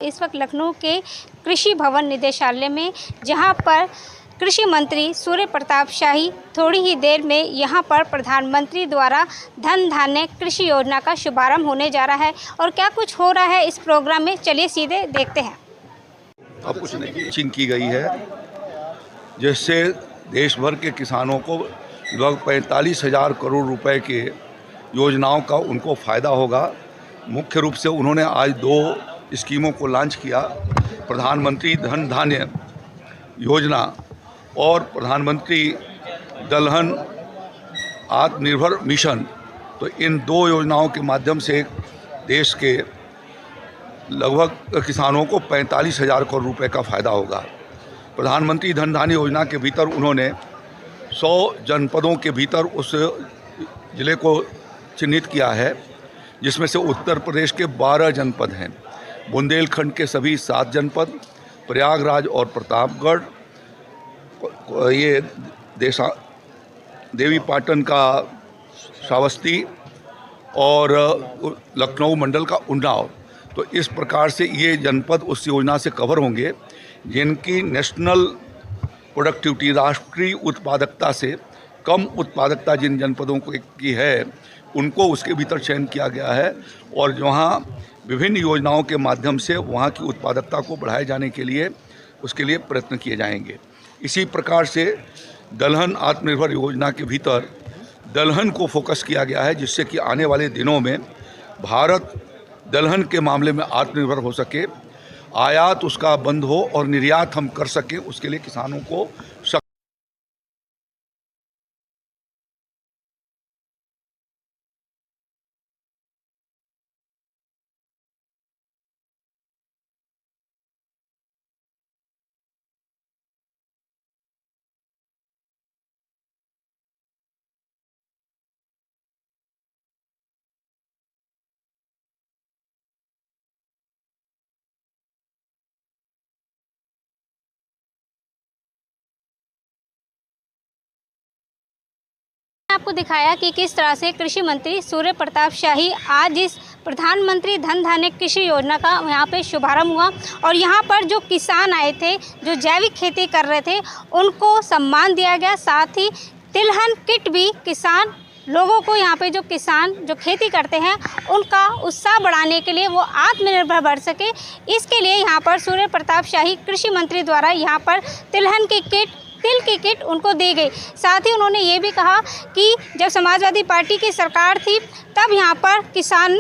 इस वक्त लखनऊ के कृषि भवन निदेशालय में, जहां पर कृषि मंत्री सूर्य प्रताप शाही थोड़ी ही देर में यहां पर प्रधानमंत्री द्वारा धन धान्य कृषि योजना का शुभारंभ होने जा रहा है। और क्या कुछ हो रहा है इस प्रोग्राम में, चलिए सीधे देखते हैं। अब कुछ नहीं की गई है, जिससे देश भर के किसानों को लगभग 45,000 करोड़ रुपए के योजनाओं का उनको फ़ायदा होगा। मुख्य रूप से उन्होंने आज 2 स्कीमों को लॉन्च किया, प्रधानमंत्री धन धान्य योजना और प्रधानमंत्री दलहन आत्मनिर्भर मिशन। तो इन 2 योजनाओं के माध्यम से देश के लगभग किसानों को 45,000 करोड़ रुपए का फ़ायदा होगा। प्रधानमंत्री धन धान्य योजना के भीतर उन्होंने 100 जनपदों के भीतर उस ज़िले को चिन्हित किया है, जिसमें से उत्तर प्रदेश के 12 जनपद हैं, बुंदेलखंड के सभी 7 जनपद, प्रयागराज और प्रतापगढ़, ये देवी पाटन का श्रावस्ती और लखनऊ मंडल का उन्नाव। तो इस प्रकार से ये जनपद उस योजना से कवर होंगे, जिनकी नेशनल प्रोडक्टिविटी, राष्ट्रीय उत्पादकता से कम उत्पादकता जिन जनपदों की है, उनको उसके भीतर चयन किया गया है। और जहाँ विभिन्न योजनाओं के माध्यम से वहाँ की उत्पादकता को बढ़ाए जाने के लिए उसके लिए प्रयत्न किए जाएंगे। इसी प्रकार से दलहन आत्मनिर्भर योजना के भीतर दलहन को फोकस किया गया है, जिससे कि आने वाले दिनों में भारत दलहन के मामले में आत्मनिर्भर हो सके, आयात उसका बंद हो और निर्यात हम कर सकें। उसके लिए किसानों को आपको दिखाया कि किस तरह से कृषि मंत्री सूर्य प्रताप शाही आज इस प्रधानमंत्री धन धान्य कृषि योजना का यहाँ पे शुभारंभ हुआ। और यहाँ पर जो किसान आए थे, जो जैविक खेती कर रहे थे, उनको सम्मान दिया गया। साथ ही तिलहन किट भी किसान लोगों को, यहाँ पे जो किसान जो खेती करते हैं, उनका उत्साह बढ़ाने के लिए, वो आत्मनिर्भर बन सके, इसके लिए यहाँ पर सूर्य प्रताप शाही कृषि मंत्री द्वारा यहाँ पर तिलहन की किट, तिल की किट उनको दी गई। साथ ही उन्होंने ये भी कहा कि जब समाजवादी पार्टी की सरकार थी, तब यहाँ पर किसान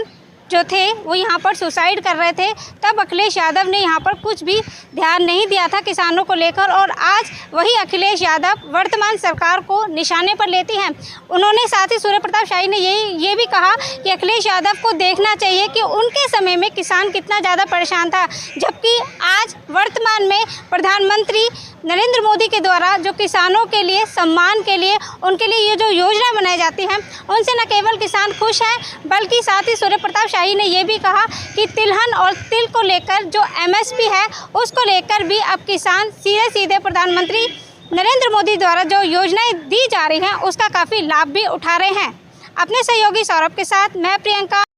जो थे वो यहाँ पर सुसाइड कर रहे थे, तब अखिलेश यादव ने यहाँ पर कुछ भी ध्यान नहीं दिया था किसानों को लेकर। और आज वही अखिलेश यादव वर्तमान सरकार को निशाने पर लेती हैं। उन्होंने साथ ही सूर्य प्रताप शाही ने ये भी कहा कि अखिलेश यादव को देखना चाहिए कि उनके समय में किसान कितना ज़्यादा परेशान था, जबकि आज वर्तमान में प्रधानमंत्री नरेंद्र मोदी के द्वारा जो किसानों के लिए, सम्मान के लिए, उनके लिए ये जो योजना बनाई जाती है, उनसे न केवल किसान खुश हैं, बल्कि साथ ही सूर्य प्रताप शाही ने ये भी कहा कि तिलहन और तिल को लेकर जो MSP है, उसको लेकर भी अब किसान सीधे प्रधानमंत्री नरेंद्र मोदी द्वारा जो योजनाएं दी जा रही हैं, उसका काफ़ी लाभ भी उठा रहे हैं। अपने सहयोगी सौरभ के साथ मैं प्रियंका।